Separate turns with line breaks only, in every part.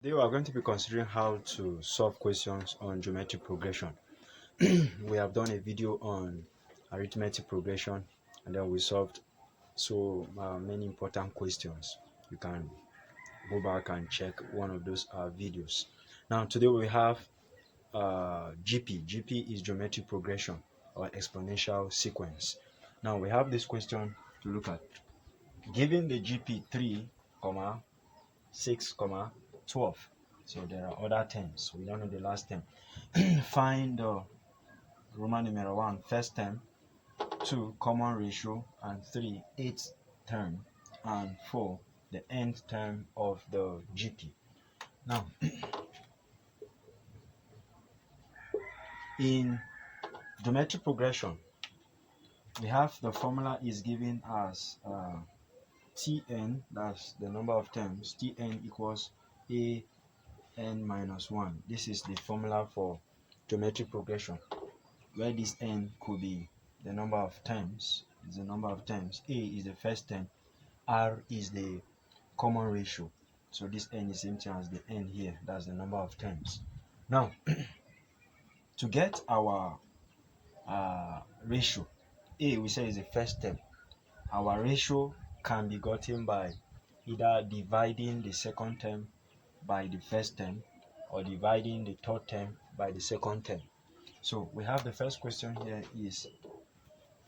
Today we are going to be considering how to solve questions on geometric progression. We have done a video on arithmetic progression and then we solved many important questions. You can go back and check one of those videos. Now today we have GP. GP is geometric progression or exponential sequence. Now we have this question to look at. Given the GP 3, 6, 12. So there are other terms. We don't know the last term. Find the Roman numeral 1 first term, 2 common ratio, and 3 eighth term, and 4 the nth term of the GP. Now, in geometric progression, we have the formula is given as Tn, that's the number of terms, Tn equals a n minus 1. This is the formula for geometric progression, where this n could be the number of terms, a is the first term, r is the common ratio. So this n is same thing as the n here, that's the number of terms. Now, to get our ratio, a we say is the first term. Our ratio can be gotten by either dividing the second term by the first term or dividing the third term by the second term. So we have the first question here is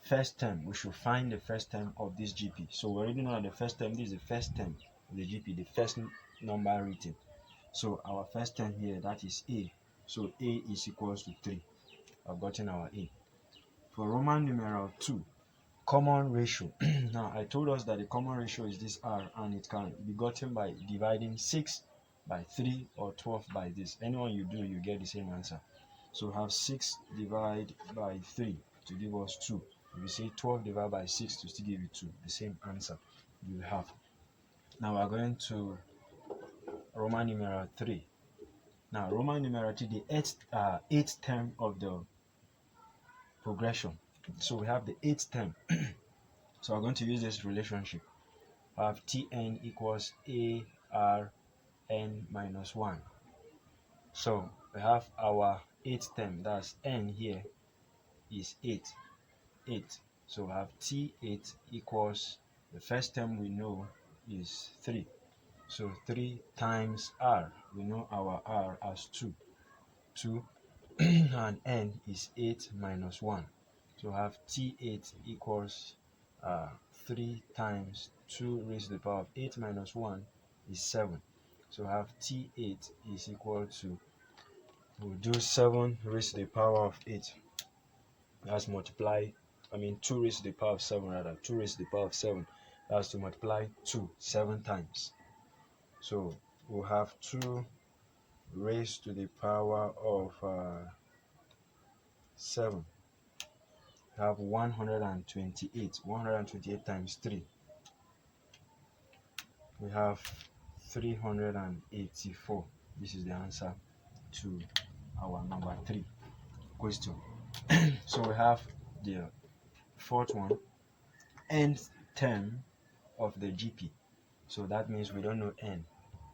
first term. We should find the first term of this GP. So we already know that the first term, this is the first term of the GP, the first number written. So our first term here, that is A. So A is equals to 3. I've gotten our A. For Roman numeral 2, common ratio. Now I told us that the common ratio is this R, and it can be gotten by dividing 6 by 3 or 12 by this. Anyone you do, you get the same answer. So have 6 divided by 3 to give us 2. If you say 12 divided by 6 to still give you 2, the same answer you have. Now we are going to Roman numeral 3. Now Roman numeral 3, the eighth term of the progression. So we have the eighth term. So we're going to use this relationship. I have Tn equals ARn minus 1. So we have our eighth term, that's n here is 8. So we have T8 equals, the first term we know is 3. So 3 times R, we know our R as 2. And n is 8 minus 1. So we have T8 equals 3 times 2 raised to the power of 8 minus 1 is 7. So we have T8 is equal to, we'll do 7 raised to the power of 8. That's 2 raised to the power of 7 rather. 2 raised to the power of 7. That's to multiply 2 7 times. So we'll have 2 raised to the power of 7. We have 128. 128 times 3. We have 384. This is the answer to our number 3 question. So we have the fourth one, nth term of the GP. So that means we don't know n.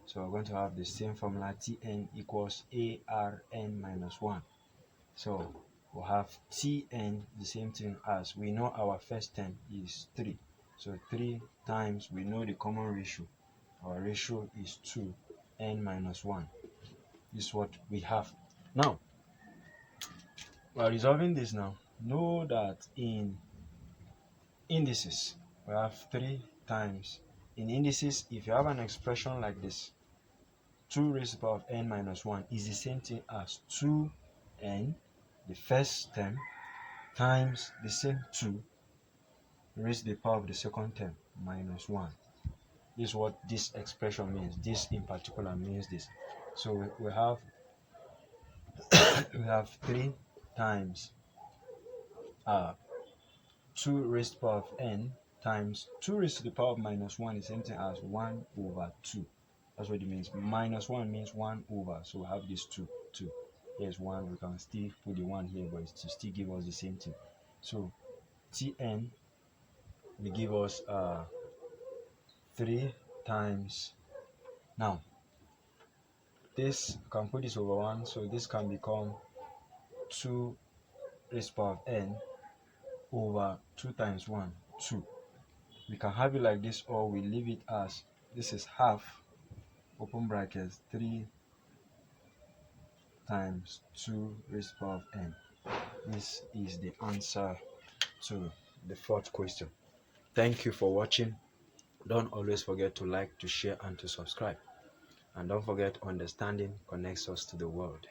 So we're going to have the same formula, Tn equals ARn minus 1. So we'll have Tn, the same thing as, we know our first term is 3. So 3 times, we know the common ratio. Our ratio is 2, n minus 1. This is what we have. Now, while resolving this now, know that in indices, we have 3 times. In indices, if you have an expression like this, 2 raised to the power of n minus 1 is the same thing as 2n, the first term, times the same 2 raised to the power of the second term minus 1. This is what this expression means. This in particular means this. So we have 3 times 2 raised to the power of n times 2 raised to the power of minus 1 is the same thing as 1 over 2. That's what it means. Minus 1 means 1 over. So we have this 2. Here's 1. We can still put the 1 here, but it's to still give us the same thing. So Tn will give us 3 times. Now, this can put this over 1, so this can become 2 raised to the power of n over 2 times 1, 2. We can have it like this, or we leave it as this is half, open brackets, 3 times 2 raised to the power of n. This is the answer to the fourth question. Thank you for watching. Don't always forget to like, to share, and to subscribe. And don't forget, understanding connects us to the world.